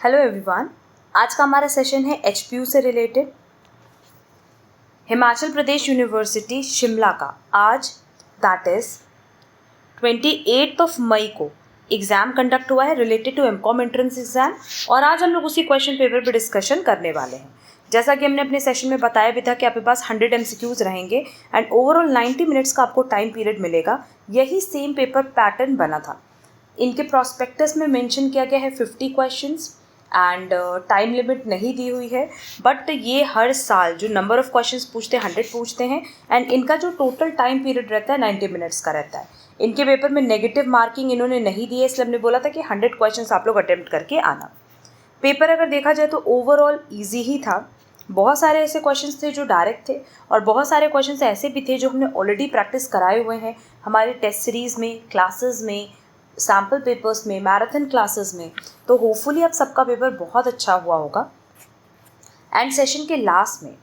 Hello everyone, आज का हमारा सेशन है एचपीयू से रिलेटेड। हिमाचल प्रदेश यूनिवर्सिटी शिमला का आज दैट इज़ 28 मई को एग्ज़ाम कंडक्ट हुआ है related to MCom entrance exam, और आज हम लोग उसी क्वेश्चन पेपर पर डिस्कशन करने वाले हैं। जैसा कि हमने अपने सेशन में बताया भी था कि आपके पास 100 MCQs रहेंगे एंड ओवरऑल 90 मिनट्स का आपको टाइम पीरियड मिलेगा। यही सेम पेपर पैटर्न बना था। इनके प्रॉस्पेक्टस में मेंशन किया गया है 50 क्वेश्चंस एंड टाइम लिमिट नहीं दी हुई है, बट ये हर साल जो नंबर ऑफ क्वेश्चंस पूछते हैं 100 पूछते हैं एंड इनका जो टोटल टाइम पीरियड रहता है 90 मिनट्स का रहता है। इनके पेपर में नेगेटिव मार्किंग इन्होंने नहीं दी है, इसलिए हमने बोला था कि 100 क्वेश्चंस आप लोग अटेम्प्ट करके आना। पेपर अगर देखा जाए तो ओवरऑल ईजी ही था। बहुत सारे ऐसे क्वेश्चंस थे जो डायरेक्ट थे और बहुत सारे क्वेश्चंस ऐसे भी थे जो हमने ऑलरेडी प्रैक्टिस कराए हुए हैं हमारे टेस्ट सीरीज़ में, क्लासेस में, सैम्पल पेपर्स में, मैराथन क्लासेस में। तो होपफुली अब सबका पेपर बहुत अच्छा हुआ होगा। एंड सेशन के लास्ट में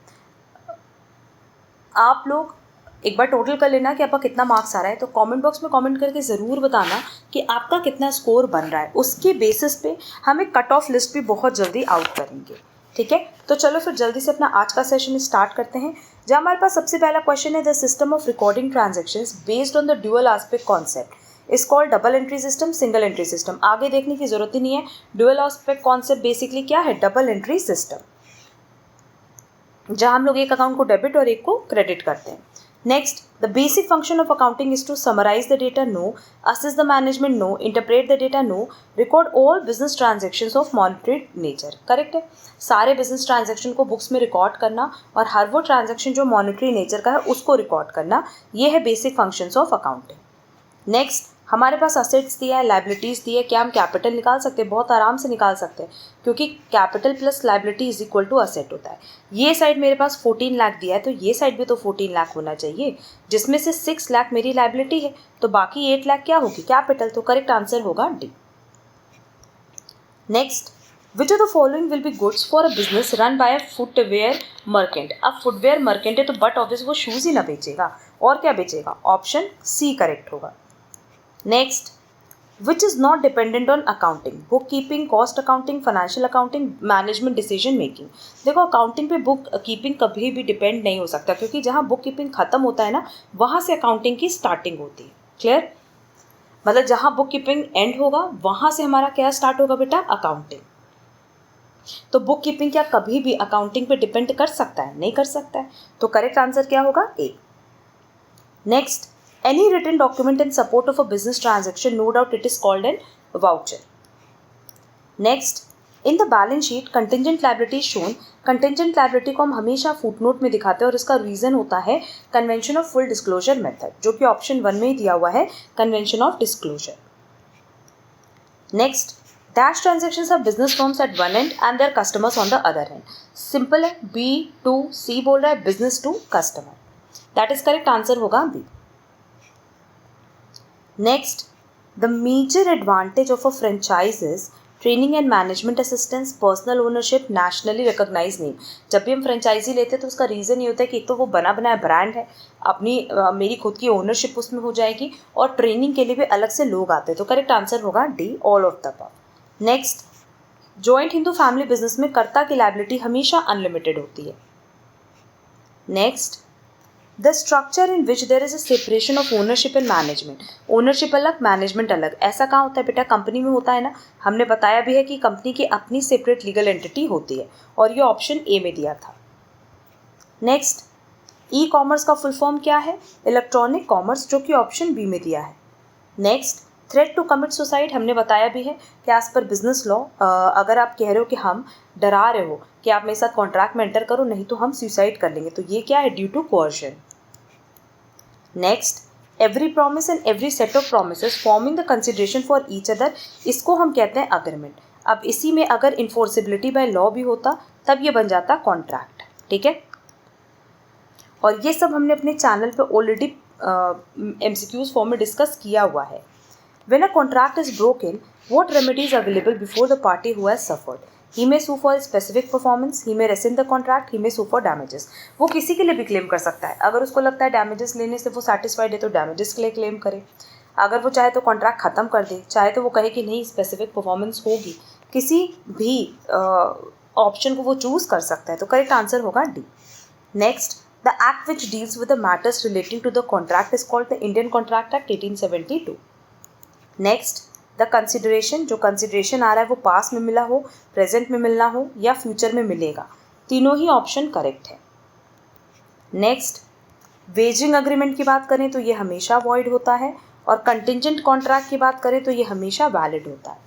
आप लोग एक बार टोटल कर लेना कि आपका कितना मार्क्स आ रहा है। तो कमेंट बॉक्स में कमेंट करके ज़रूर बताना कि आपका कितना स्कोर बन रहा है। उसके बेसिस पे हम एक कट ऑफ लिस्ट भी बहुत जल्दी आउट करेंगे, ठीक है। तो चलो फिर जल्दी से अपना आज का सेशन स्टार्ट करते हैं। जहाँ हमारे पास सबसे पहला क्वेश्चन है, the system of recording transactions based on the dual aspect concept is called double entry system, single entry system. आगे देखने की जरूरत ही नहीं है। ड्यूअल एस्पेक्ट कॉन्सेप्ट बेसिकली क्या है? डबल एंट्री सिस्टम, जहां हम लोग एक अकाउंट को डेबिट और एक को क्रेडिट करते हैं। Next, the basic function of accounting is to summarise the data, no, assist the management, no, interpret the data, no, record all business transactions of monetary nature. Correct है। सारे business transaction को books में record करना और हर वो transaction जो monetary nature का है उसको रिकॉर्ड करना, ये है basic functions of accounting. Next, हमारे पास असेट्स दिया है, लाइबिलिटीज़ दी है। क्या हम कैपिटल निकाल सकते हैं? बहुत आराम से निकाल सकते हैं, क्योंकि capital plus liability is equal to asset होता है। ये साइड मेरे पास 14 लाख दिया है, तो ये साइड भी तो 14 लाख होना चाहिए, जिसमें से 6 लाख मेरी लाइबिलिटी है, तो बाकी 8 लाख क्या होगी? कैपिटल। तो करेक्ट आंसर होगा D. Next, which of the following will be goods for a business run by a footwear merchant. अब फुटवेयर मर्केंट है तो बट ऑब्वियस वो शूज़ ही ना बेचेगा, और क्या बेचेगा? ऑप्शन सी करेक्ट होगा। Next, which is not dependent on accounting, bookkeeping, cost accounting, financial accounting, management decision making. देखो, अकाउंटिंग पे बुक कीपिंग कभी भी डिपेंड नहीं हो सकता, क्योंकि जहाँ बुक कीपिंग खत्म होता है ना, वहाँ से अकाउंटिंग की स्टार्टिंग होती है। क्लियर? मतलब जहाँ बुक कीपिंग एंड होगा वहाँ से हमारा क्या स्टार्ट होगा बेटा? अकाउंटिंग। तो बुक कीपिंग क्या कभी भी अकाउंटिंग पे डिपेंड कर सकता है? नहीं कर सकता है। तो करेक्ट आंसर क्या होगा? A. Next, any written document in support of a business transaction, no doubt it is called an voucher. Next, in the balance sheet contingent liability is shown. contingent liability को हम हमेशा footnote में दिखाते हैं और इसका रीज़न होता है convention of full disclosure method, जो कि ऑप्शन 1 में ही दिया हुआ है, convention of disclosure. Next, dash transactions of business firms at one end and their customers on the other hand. Simple है, बी टू सी बोल रहा है, business to customer, that is correct answer होगा B. Next, the major advantage of a franchise is training and management assistance, personal ownership, nationally recognized name. जब भी हम franchise लेते हैं तो उसका रीज़न ये होता है कि एक तो वो बना बनाया ब्रांड है, अपनी मेरी खुद की ओनरशिप उसमें हो जाएगी, और ट्रेनिंग के लिए भी अलग से लोग आते हैं। तो करेक्ट आंसर होगा D, all of the above. Next, joint Hindu family business में कर्ता की लायबिलिटी हमेशा अनलिमिटेड होती है। Next, the structure in which there is a separation of ownership and management. Ownership अलग, मैनेजमेंट अलग, ऐसा कहाँ होता है बेटा? कंपनी में होता है ना। हमने बताया भी है कि कंपनी की अपनी सेपरेट लीगल एंटिटी होती है, और ये ऑप्शन ए में दिया था। नेक्स्ट, ई कॉमर्स का फुल फॉर्म क्या है? इलेक्ट्रॉनिक कॉमर्स, जो कि ऑप्शन बी में दिया है। Next, threat to commit suicide, हमने बताया भी है कि एज पर बिजनेस लॉ अगर आप कह रहे हो कि हम डरा रहे हो कि आप मेरे साथ कॉन्ट्रैक्ट में एंटर करो, नहीं तो हम सुसाइड कर लेंगे, तो ये क्या है? Due to coercion. Next, every promise and every set of promises forming the consideration for each other, इसको हम कहते हैं अग्रीमेंट। अब इसी में अगर इन्फोर्सिबिलिटी बाय लॉ भी होता तब ये बन जाता कॉन्ट्रैक्ट, ठीक है। और ये सब हमने अपने चैनल पे ऑलरेडी MCQs फॉर्म में डिस्कस किया हुआ है। When a contract is broken, what remedy is available before the party who has suffered? He may sue for specific performance, he may rescind the contract, he may sue for damages. वो किसी के लिए भी claim कर सकता है। अगर उसको लगता है डैमेजेस लेने से वो सेटिस्फाइड है तो डैमेजेस के लिए क्लेम करे। अगर वो चाहे तो कॉन्ट्रैक्ट खत्म कर दे, चाहे तो वो कहे कि नहीं स्पेसिफिक परफॉर्मेंस होगी, किसी भी ऑप्शन को वो चूज़ कर सकता है, तो करेक्ट आंसर होगा D. Next, the act which deals with the matters relating to the contract is called the Indian Contract Act 1872। Next, the consideration, जो कंसिडरेशन आ रहा है वो पास में मिला हो, प्रेजेंट में मिलना हो या फ्यूचर में मिलेगा, तीनों ही ऑप्शन करेक्ट है। नेक्स्ट, वेजिंग अग्रीमेंट की बात करें तो ये हमेशा वॉइड होता है, और कंटिंजेंट कॉन्ट्रैक्ट की बात करें तो ये हमेशा वैलिड होता है।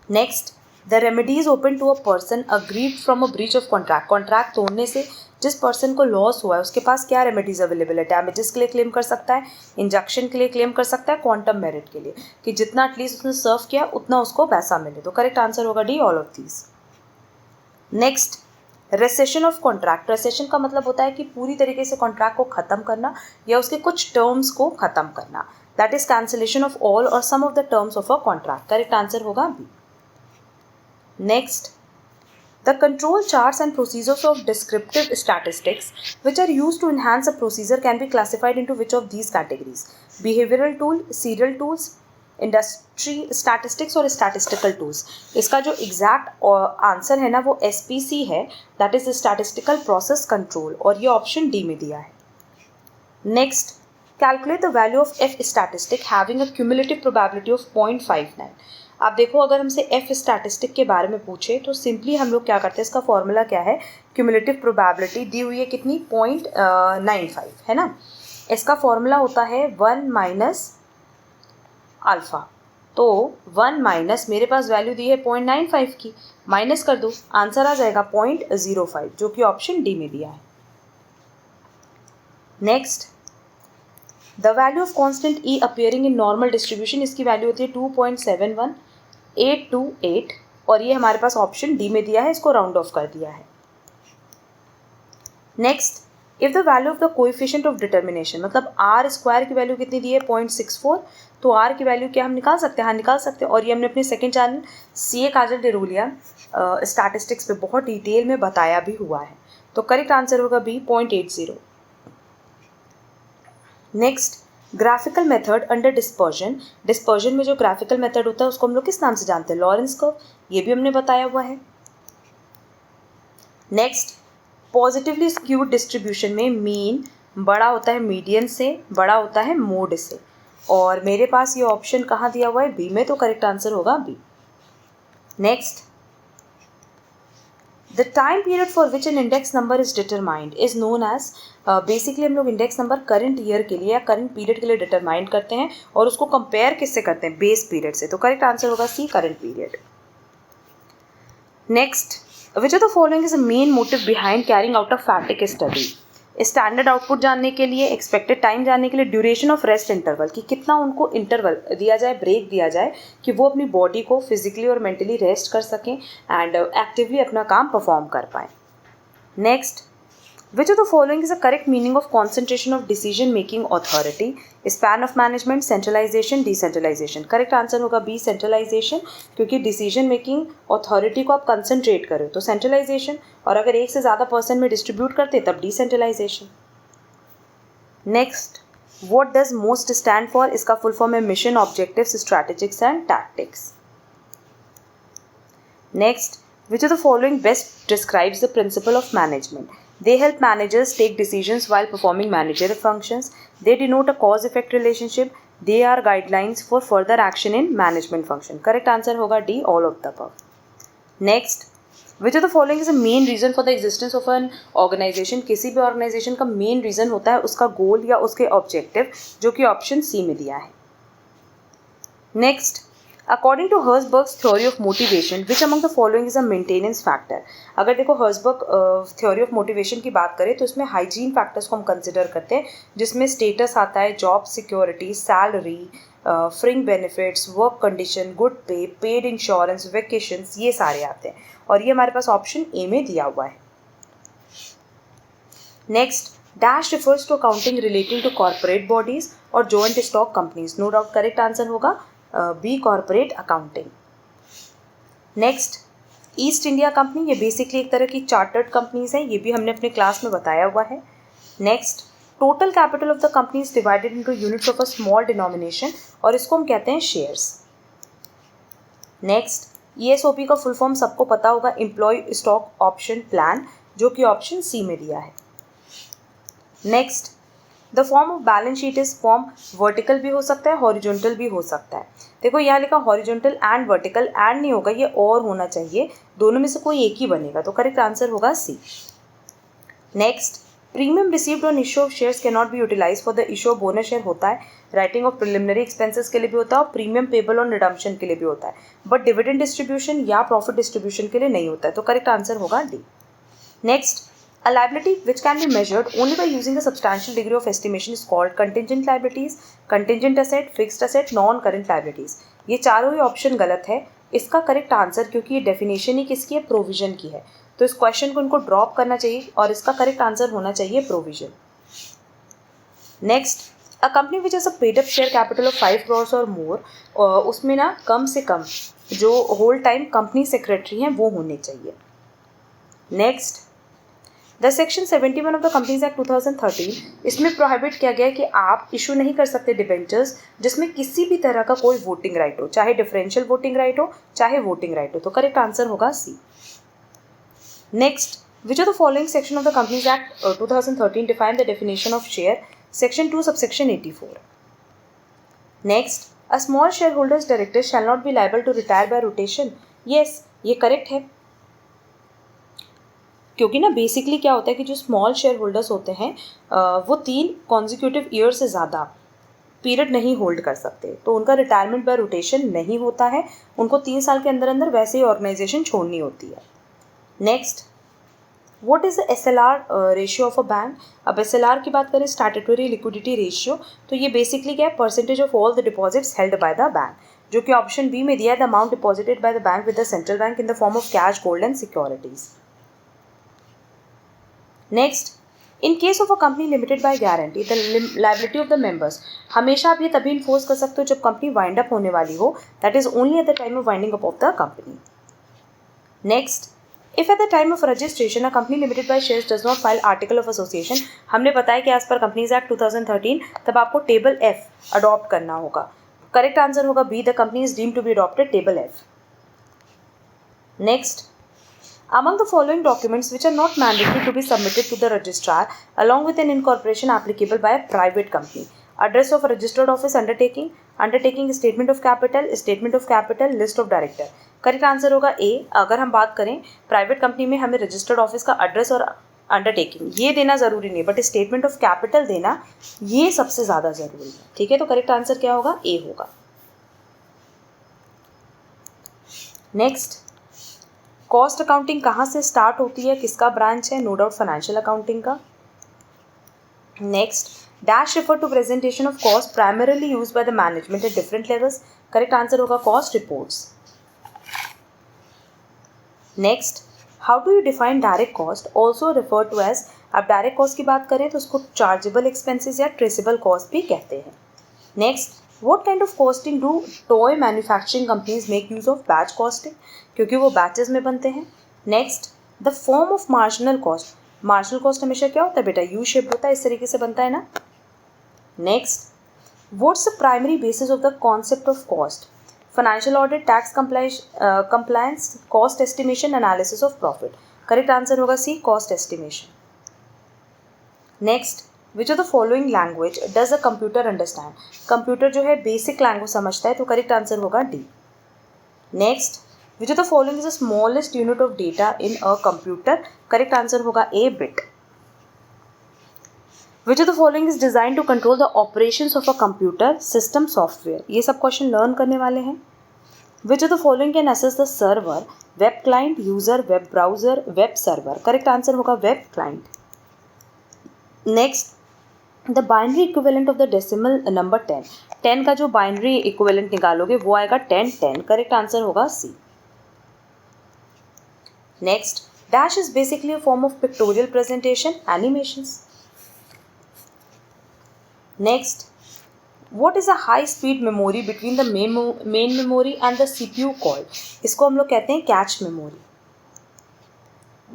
Next, the remedies open to a person agreed from a breach of contract, contract तोड़ने से जिस पर्सन को लॉस हुआ है उसके पास क्या रेमेडीज अवेलेबल है? डैमेजेस के लिए क्लेम कर सकता है, इंजक्शन के लिए क्लेम कर सकता है, क्वांटम मेरिट के लिए, कि जितना एटलीस्ट उसने सर्व किया उतना उसको पैसा मिले, तो करेक्ट आंसर होगा D, all of these. Next, recession of contract, recession का मतलब होता है कि पूरी तरीके से कॉन्ट्रैक्ट को ख़त्म करना या उसके कुछ टर्म्स को ख़त्म करना, that is cancellation of all or some of the terms of a contract, correct answer होगा B. Next, the control charts and procedures of descriptive statistics which are used to enhance a procedure can be classified into which of these categories? Behavioral tool, serial tools, industry statistics और statistical tools। इसका जो exact answer है ना वो SPC है, that is statistical process control, और ये option D में दिया है। Next, calculate the value of F statistic having a cumulative probability of 0.59। आप देखो, अगर हमसे एफ स्टैटिस्टिक के बारे में पूछे तो सिंपली हम लोग क्या करते हैं, इसका फॉर्मूला क्या है, क्यूमुलेटिव प्रोबेबिलिटी दी हुई है कितनी, 0.95 है ना, इसका फॉर्मूला होता है 1 माइनस अल्फ़ा, तो 1 माइनस मेरे पास वैल्यू दी है 0.95 की, माइनस कर दो, आंसर आ जाएगा 0.05, जो कि ऑप्शन डी में दिया है। Next, the value of constant E appearing in normal distribution, इसकी वैल्यू होती है 2.71828, और ये हमारे पास ऑप्शन डी में दिया है, इसको राउंड ऑफ कर दिया है। Next, if the value of the coefficient of determination, मतलब आर स्क्वायर की वैल्यू कितनी दी है 0.64, तो आर की वैल्यू क्या हम निकाल सकते हैं? हाँ निकाल सकते हैं, और ये हमने अपने second channel CA Kajal Deroliya statistics पे बहुत डिटेल में बताया भी हुआ है, तो करेक्ट आंसर होगा B, 0.80। Next, graphical method under dispersion, dispersion में जो ग्राफिकल मेथड होता है उसको हम लोग किस नाम से जानते हैं? लॉरेंस कर्व, ये भी हमने बताया हुआ है। नेक्स्ट, पॉजिटिवली स्क्यूड डिस्ट्रीब्यूशन में मीन बड़ा होता है मीडियन से, बड़ा होता है मोड से, और मेरे पास ये ऑप्शन कहाँ दिया हुआ है? बी में, तो करेक्ट आंसर होगा B. Next, the time period for which an index number is determined is known as, basically हम लोग इंडेक्स नंबर करंट ईयर के लिए या करंट पीरियड के लिए डिटरमाइन करते हैं, और उसको कंपेयर किससे करते हैं? बेस पीरियड से, तो करेक्ट आंसर होगा C, current period. Next, which of the following is a main motive behind carrying out a fatigue study, standard output जानने के लिए, एक्सपेक्टेड टाइम जानने के लिए, ड्यूरेशन ऑफ रेस्ट इंटरवल, कि कितना उनको इंटरवल दिया जाए, ब्रेक दिया जाए कि वो अपनी बॉडी को फिजिकली और मेंटली रेस्ट कर सकें एंड एक्टिवली अपना काम परफॉर्म कर पाएँ। Next, which of the following is a correct meaning of concentration of decision making authority, span of management, centralisation, decentralisation, correct answer होगा बी, सेंट्रलाइजेशन, क्योंकि डिसीजन मेकिंग अथॉरिटी को आप कंसंट्रेट करो तो सेंट्रलाइजेशन, और अगर एक से ज़्यादा पर्सन में डिस्ट्रीब्यूट करते तब decentralisation. Next, what does MOST stand for, इसका फुल फॉर्म है mission, objectives, strategics and tactics. Next, which of the following best describes the principle of management? They help managers take decisions while performing managerial functions. They denote a cause-effect relationship. They are guidelines for further action in management function. Correct answer होगा D, all of the above. Next, which of the following is a main reason for the existence of an organization? किसी भी organization का main reason होता है उसका goal या उसके objective, जो कि option C में दिया है। Next, according to Herzberg's theory of motivation which among the following is a maintenance factor, अगर देखो हर्जबर्ग थ्योरी ऑफ मोटिवेशन की बात करें तो इसमें हाइजीन फैक्टर्स को हम कंसिडर करते हैं, जिसमें स्टेटस आता है, job security, salary, फ्रिंग benefits, work condition, good पे, पेड इंश्योरेंस, वेकेशंस, ये सारे आते हैं, और ये हमारे पास ऑप्शन ए में दिया हुआ है। Next, dash refers to accounting relating to corporate bodies और joint stock companies, no doubt correct answer होगा B, corporate accounting. Next, East India Company, ये बेसिकली एक तरह की चार्टर्ड कंपनीज हैं, ये भी हमने अपने क्लास में बताया हुआ है। Next, total capital of the company is divided into units of a small denomination, और इसको हम कहते हैं शेयर्स। नेक्स्ट, ESOP का फुल फॉर्म सबको पता होगा, एम्प्लॉय स्टॉक ऑप्शन प्लान, जो कि ऑप्शन सी में दिया है। Next, the form of balance sheet is form vertical भी हो सकता है, हॉरिजॉन्टल भी हो सकता है। देखो यहाँ लिखा हॉरिजॉन्टल एंड वर्टिकल, एंड नहीं होगा, ये और होना चाहिए, दोनों में से कोई एक ही बनेगा, तो करेक्ट आंसर होगा C. Next, premium received on issue of shares can not be utilise for the issue of bonus share होता है, राइटिंग ऑफ प्रिलिमिनरी एक्सपेंसेस के लिए भी होता है और प्रीमियम पेबल ऑन रिडम्पशन के लिए भी होता है, बट डिविडेंड डिस्ट्रीब्यूशन या प्रॉफिट डिस्ट्रीब्यूशन के लिए नहीं होता है, तो करेक्ट आंसर होगा D. Next, a liability which can be measured only by using a substantial degree of estimation is called contingent liabilities, contingent asset, fixed asset, non-current liabilities। ये चारों ही ऑप्शन गलत है। इसका करेक्ट आंसर, क्योंकि ये definition ही किसकी है, प्रोविजन की है, तो इस क्वेश्चन को इनको ड्रॉप करना चाहिए और इसका करेक्ट आंसर होना चाहिए provision. Next, a company which is a paid up share capital of 5 crores और मोर, उसमें ना कम से कम जो होल टाइम कंपनी सेक्रेटरी हैं वो होने चाहिए। Next, the section 71 of the companies act 2013, इसमें प्रोहिबिट किया गया है कि आप इशू नहीं कर सकते डिबेंचर्स जिसमें किसी भी तरह का कोई वोटिंग राइट हो, चाहे डिफरेंशियल वोटिंग राइट हो, चाहे वोटिंग राइट हो, तो करेक्ट आंसर होगा C. Next, which of the following section of the companies act 2013 define the definition of share, section 2 subsection 84। Next, a small share holders director shall not be liable to retire by rotation, yes ये correct है, क्योंकि ना basically क्या होता है कि जो small share holders होते हैं वो 3 कॉन्जिक्यूटिव ईयर से ज़्यादा पीरियड नहीं होल्ड कर सकते, तो उनका रिटायरमेंट बाय रोटेशन नहीं होता है, उनको 3 साल के अंदर अंदर वैसे ही ऑर्गेनाइजेशन छोड़नी होती है। Next, what is the SLR ratio of a bank. अब SLR की बात करें, स्टैट्यूटरी लिक्विडिटी रेशियो, तो ये बेसिकली क्या है, percentage of all the deposits held by the bank, जो कि ऑप्शन बी में दिया है, the amount deposited by the bank with the central bank in the form of cash, gold and securities. Next, in case of a company limited by guarantee the liability of the members, हमेशा आप ये तभी enforce कर सकते हो जब company wind up होने वाली हो, that is only at the time of winding up of the company. Next, if at the time of registration a company limited by shares does not file article of association, हमने बताया कि as per companies act 2013 तब आपको table F adopt करना होगा, correct answer होगा B, the company is deemed to be adopted table F। Next, among the following documents which are not mandatory to be submitted to the registrar along with an incorporation applicable by a private company, address of a registered office, undertaking statement of capital, list of director, correct answer होगा ए। अगर हम बात करें private company में, हमें registered office का address और undertaking ये देना ज़रूरी नहीं, बट स्टेटमेंट ऑफ कैपिटल देना ये सबसे ज़्यादा ज़रूरी है, ठीक है, तो करेक्ट आंसर क्या होगा, ए होगा। नेक्स्ट, कॉस्ट अकाउंटिंग कहाँ से स्टार्ट होती है, किसका ब्रांच है, नो डाउट फाइनेंशियल अकाउंटिंग का। Next, dash refer to presentation of cost primarily used by the management at different levels, correct answer होगा cost reports. Next, how do you define direct cost, also refer to as, अब direct cost की बात करें तो उसको chargeable expenses या traceable cost भी कहते हैं। Next, what kind of costing do toy manufacturing companies make use of, batch costing, क्योंकि वो बैचेस में बनते हैं। Next, the form of marginal cost, marginal cost हमेशा क्या होता है बेटा, यू शेप होता है, इस तरीके से बनता है ना। Next, what's the primary basis of the concept of cost, financial audit, tax compliance, cost estimation, analysis of profit, correct answer होगा C, cost estimation. Next, which of the following language does a computer understand, computer जो है basic language समझता है, तो correct answer होगा D. Next, which of the following is the smallest unit of data in a computer, correct answer होगा A, bit. Which of the following is design to control the operations of a computer system software, ये सब question learn करने वाले हैं। Which of the following can access the server, web client, user, web browser, web server, correct answer होगा web client. Next, the binary equivalent of the decimal number 10, 10 का जो binary equivalent निकालोगे वो आएगा 10, 10, correct answer होगा C. Next, dash is basically a form of pictorial presentation, animations. Next, what is a high speed memory between the main memory and the CPU call, इसको हम लोग कहते हैं cache memory.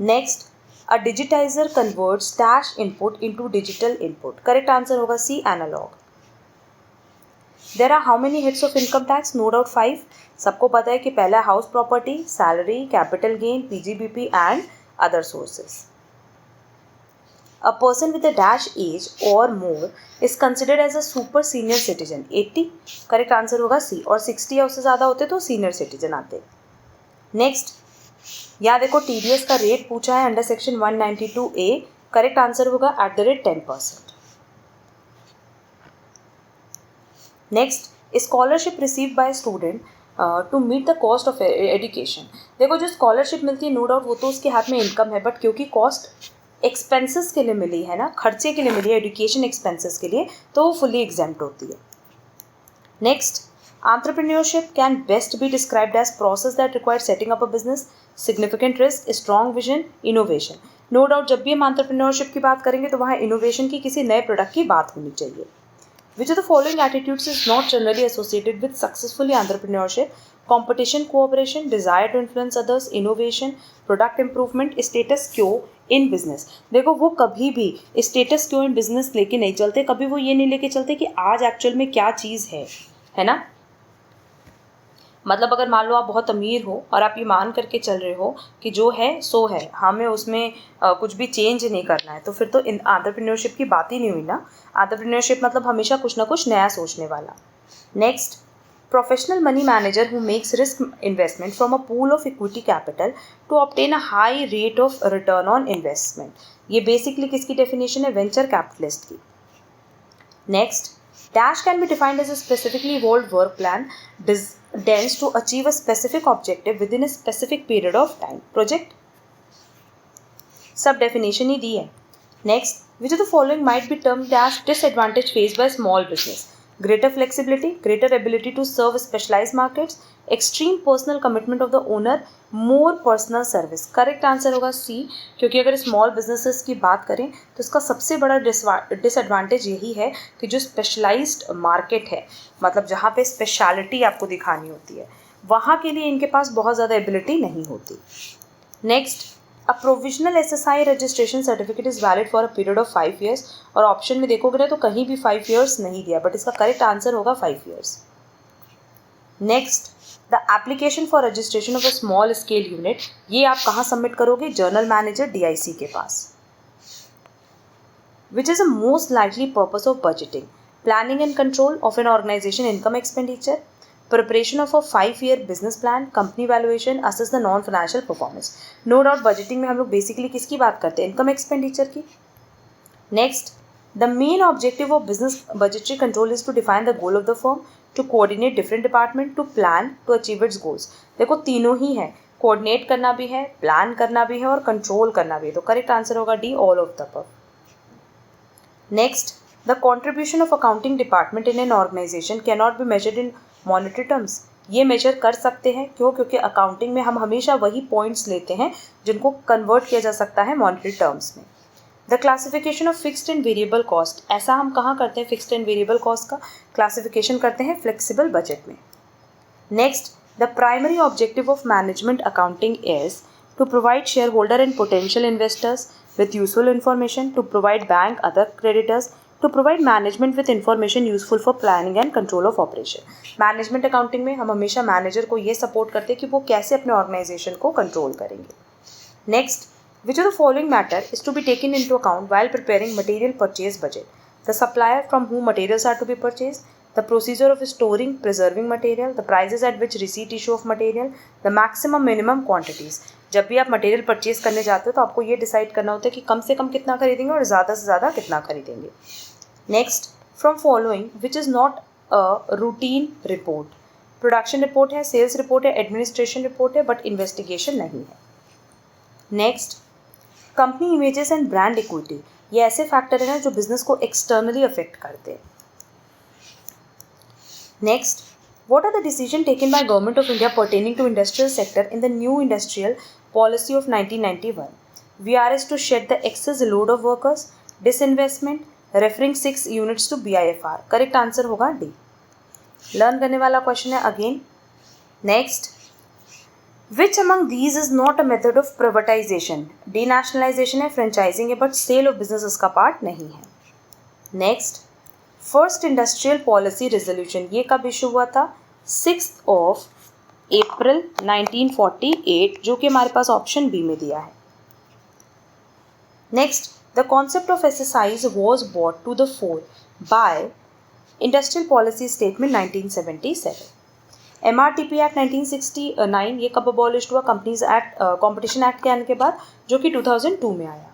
Next, a digitizer converts dash input into digital input, correct answer होगा C, analog। There are how many heads of income tax? No doubt 5. सबको पता है कि पहला house property, salary, capital gain, PGBP and other sources. A person with a dash age or more is considered as a super senior citizen. 80 correct answer होगा सी. और 60 या उससे ज़्यादा होते तो सीनियर सिटीजन आते. नेक्स्ट, यहाँ देखो TDS का रेट पूछा है under section 192A. Correct answer होगा @10%. Next, scholarship receive by student to meet the cost of education. देखो जो स्कॉलरशिप मिलती है नो डाउट वो तो उसके हाथ में इनकम है, बट क्योंकि कॉस्ट एक्सपेंसेस के लिए मिली है ना, खर्चे के लिए मिली है, एजुकेशन एक्सपेंसेस के लिए, तो वो फुली एग्जेम्प्ट होती है. Next, entrepreneurship can best be described as process that require setting up a business, significant risk, strong vision, innovation. No doubt जब भी हम एंटरप्रेन्योरशिप की बात करेंगे तो वहाँ इनोवेशन की, किसी नए प्रोडक्ट की बात होनी चाहिए. Which of the following attitudes is not generally associated with successfully entrepreneurship? Competition, cooperation, desire to influence others, innovation, product improvement, status quo in business. देखो वो कभी भी status quo in business लेके नहीं चलते, कभी वो ये नहीं लेके चलते कि आज एक्चुअल में क्या चीज़ है ना. मतलब अगर मान लो आप बहुत अमीर हो और आप ये मान करके चल रहे हो कि जो है सो है, हमें उसमें कुछ भी चेंज नहीं करना है, तो फिर तो एंटरप्रेन्योरशिप की बात ही नहीं हुई ना. एंटरप्रेन्योरशिप मतलब हमेशा कुछ ना कुछ नया सोचने वाला. Next, professional money manager who makes risk investment from a pool of equity capital to obtain a high rate of return on investment. ये बेसिकली किसकी डेफिनेशन है? वेंचर कैपिटलिस्ट की. Next, dash can be defined as a specifically evolved work plan designed to achieve a specific objective within a specific period of time. Project. सब definition ही दी है. Next, which of the following might be termed as disadvantage faced by small business? Greater flexibility, greater ability to serve specialized markets, extreme personal commitment of the owner, more personal service. Correct answer होगा सी, क्योंकि अगर small businesses की बात करें तो इसका सबसे बड़ा डिसएडवांटेज यही है कि जो स्पेशलाइज्ड मार्केट है, मतलब जहाँ पे स्पेशलिटी आपको दिखानी होती है, वहाँ के लिए इनके पास बहुत ज़्यादा एबिलिटी नहीं होती. Next, a provisional SSI registration certificate is valid for a period of 5 years. और ऑप्शन में देखोगे ना तो कहीं भी 5 years नहीं दिया, बट इसका करेक्ट आंसर होगा 5 years. Next, the application for registration of a small scale unit, ये आप कहाँ सबमिट करोगे? जर्नल मैनेजर DIC के पास. Which is the most likely purpose of budgeting? Planning and control of an organisation income expenditure, preparation of a 5-year business plan, company valuation, assess the non financial performance. No doubt budgeting में हम लोग basically किसकी बात करते हैं? Income expenditure की. Next, the main objective of business budgetary control is to define the goal of the firm, to coordinate different department, to plan, to achieve its goals. देखो तीनों ही है, कोऑर्डिनेट करना भी है, प्लान करना भी है और कंट्रोल करना भी है, तो करेक्ट आंसर होगा D, all of the above. Next, the contribution of accounting department in an organisation can not be measured in monetary terms. ये मेजर कर सकते हैं, क्यों? क्योंकि अकाउंटिंग में हम हमेशा वही पॉइंट्स लेते हैं जिनको कन्वर्ट किया जा सकता है मॉनेटरी टर्म्स में. The classification of fixed and variable cost, ऐसा हम कहाँ करते हैं? फिक्स्ड एंड वेरिएबल कॉस्ट का क्लासिफिकेशन करते हैं फ्लेक्सिबल बजट में. Next, the primary objective of management accounting is to provide share holder and potential investors with useful information, to provide bank other creditors, to provide management with information useful for planning and control of operation. Management accounting में हम हमेशा manager को ये support करते हैं कि वो कैसे अपने ऑर्गेनाइजेशन को कंट्रोल करेंगे. Next, which of the following matter is to be taken in to account while preparing material purchase budget? The supplier from whom materials are to be purchase, the procedure of storing, preserving material, the prices at which receipt issue of material, the maximum minimum quantities. जब भी आप material purchase करने जाते हो तो आपको ये decide करना होता है कि कम से कम कितना खरीदेंगे और ज़्यादा से ज़्यादा कितना खरीदेंगे. Next, from following which is not a routine report? Production report है, सेल्स रिपोर्ट है, एडमिनिस्ट्रेशन रिपोर्ट है, बट इन्वेस्टिगेशन नहीं है. Next, company images and brand equity, ये ऐसे फैक्टर है ना जो बिजनेस को एक्सटर्नली अफेक्ट करते हैं. Next, what are the decisions taken by Government of India pertaining to industrial sector in the new industrial policy of 1991? VRS to shed the excess load of workers, disinvestment, referring 6 units to BIFR. Correct answer होगा D. Learn करने वाला question है again. Next, which among these is not a method of privatization? Denationalization है, franchising है, but sale of business इसका part नहीं है. Next, first industrial policy resolution ये कब इशू हुआ था? 6 अप्रैल 1948, जो कि हमारे पास ऑप्शन बी में दिया है. Next, the concept of exercise was bought to the fore by industrial policy statement 1977. MRTP act 1969 ये कब अबॉलिश हुआ? कंपनीज एक्ट, कॉम्पिटिशन एक्ट के आने के बाद, जो कि 2002 में आया.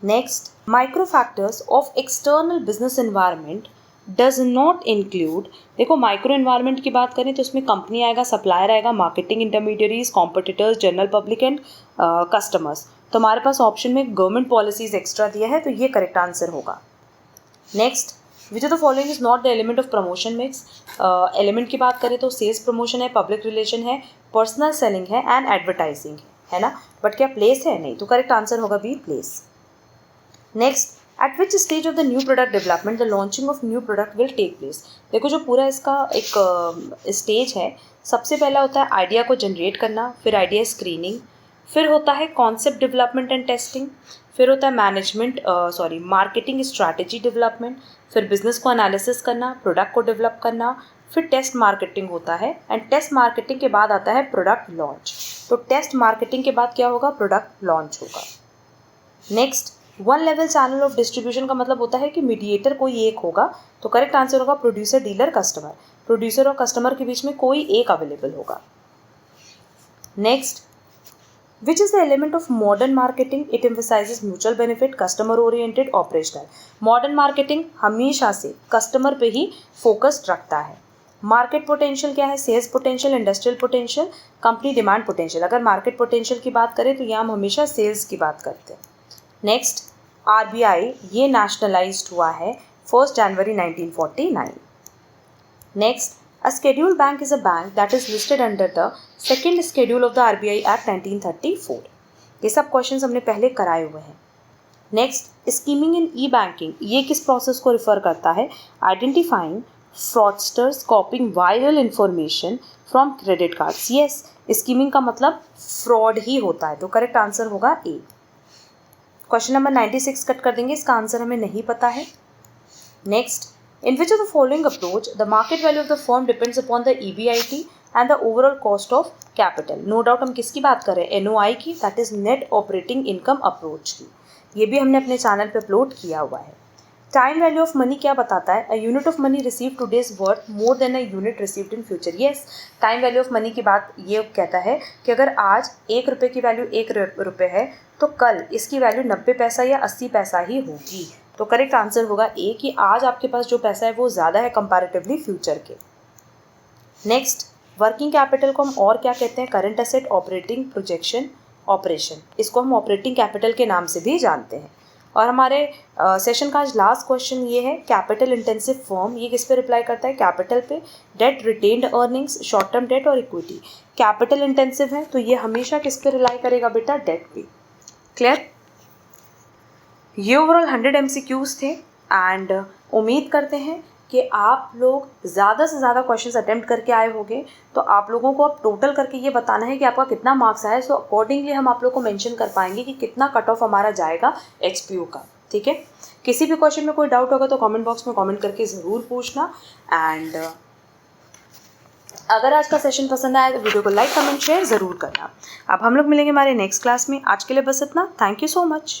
Next, micro factors of external business environment does not include. देखो, माइक्रो एनवायरनमेंट की बात करें तो इसमें कंपनी आएगा, सप्लायर आएगा, marketing intermediaries, competitors, general public and customers. तो हमारे पास ऑप्शन में गवर्नमेंट पॉलिसीज एक्स्ट्रा दिया है, तो ये करेक्ट आंसर होगा. Next, which of the following is not the element of promotion mix. Element की बात करें तो सेल्स प्रमोशन है, पब्लिक रिलेशन है, पर्सनल सेलिंग है एंड एडवर्टाइजिंग है ना. बट क्या प्लेस है? नहीं. तो करेक्ट आंसर होगा B, place. Next, at which stage of the new product development the launching of new product will take place. देखो, जो पूरा इसका एक स्टेज है, सबसे पहला होता है आइडिया को जनरेट करना, फिर आइडिया स्क्रीनिंग, फिर होता है कॉन्सेप्ट डेवलपमेंट एंड टेस्टिंग, फिर होता है मार्केटिंग स्ट्रैटेजी डेवलपमेंट, फिर बिजनेस को एनालिसिस करना, प्रोडक्ट को डेवलप करना, फिर टेस्ट मार्केटिंग होता है, एंड टेस्ट मार्केटिंग के बाद आता है प्रोडक्ट लॉन्च. तो टेस्ट मार्केटिंग के बाद क्या होगा? प्रोडक्ट लॉन्च होगा. Next, one level channel of distribution का मतलब होता है कि मीडिएटर कोई एक होगा. तो करेक्ट आंसर होगा प्रोड्यूसर, डीलर, कस्टमर. प्रोड्यूसर और कस्टमर के बीच में कोई एक अवेलेबल होगा. Next, which is the element of modern marketing? It emphasizes mutual benefit, customer oriented, operational. Modern marketing हमेशा से कस्टमर पे ही फोकस्ड रखता है. मार्केट पोटेंशियल क्या है? Sales potential, industrial potential, company demand potential. अगर मार्केट पोटेंशियल की बात करें तो यहाँ हम हमेशा सेल्स की बात करते हैं. नेक्स्ट, RBI ये नेशनलाइज्ड हुआ है 1 जनवरी 1949. Next, a scheduled bank is a bank that is listed under the second schedule of the RBI Act 1934. ये सब क्वेश्चंस हमने पहले कराए हुए हैं. Next, skimming in e banking ये किस प्रोसेस को रिफर करता है? Identifying fraudsters copying viral information from credit cards. Yes, skimming का मतलब फ्रॉड ही होता है. तो करेक्ट आंसर होगा ए. क्वेश्चन नंबर 96 कट कर देंगे, इसका आंसर हमें नहीं पता है. Next, in which of the following approach the market value of the firm depends upon the EBIT and the overall cost of capital. No doubt हम किसकी बात कर रहे हैं? NOI की, that is net operating income approach की. ये भी हमने अपने चैनल पे अपलोड किया हुआ है. टाइम वैल्यू ऑफ मनी क्या बताता है? A unit of money received today is worth more than a unit received in future. Yes, time value of money की बात ये कहता है कि अगर आज 1 रुपये की वैल्यू 1 रुपये है तो कल इसकी वैल्यू 90 पैसा या 80 पैसा ही होगी. तो करेक्ट आंसर होगा ए कि आज आपके पास जो पैसा है वो ज़्यादा है कंपैरेटिवली फ्यूचर के. नेक्स्ट, वर्किंग कैपिटल को हम और क्या कहते हैं? Current asset, operating, projection, operation. इसको हम ऑपरेटिंग कैपिटल के नाम से भी जानते हैं. और हमारे सेशन का आज लास्ट क्वेश्चन ये है, कैपिटल इंटेंसिव फर्म ये किस पे रिप्लाई करता है? कैपिटल पे, debt, retained earnings, short term debt और इक्विटी. कैपिटल इंटेंसिव है तो ये हमेशा किस पे रिलाई करेगा बेटा? डेट पे. क्लियर? ये ओवरऑल 100 MCQs थे एंड उम्मीद करते हैं कि आप लोग ज़्यादा से ज़्यादा क्वेश्चंस अटेम्प्ट करके आए होंगे. तो आप लोगों को अब टोटल करके ये बताना है कि आपका कितना मार्क्स आया है. सो अकॉर्डिंगली हम आप लोग को मेंशन कर पाएंगे कि कितना कट ऑफ हमारा जाएगा HPU का. ठीक है, किसी भी क्वेश्चन में कोई डाउट होगा तो कमेंट बॉक्स में कमेंट करके ज़रूर पूछना. एंड अगर आज का सेशन पसंद आया तो वीडियो को लाइक, कमेंट, शेयर ज़रूर करना. अब हम लोग मिलेंगे हमारे नेक्स्ट क्लास में. आज के लिए बस इतना. Thank you so much.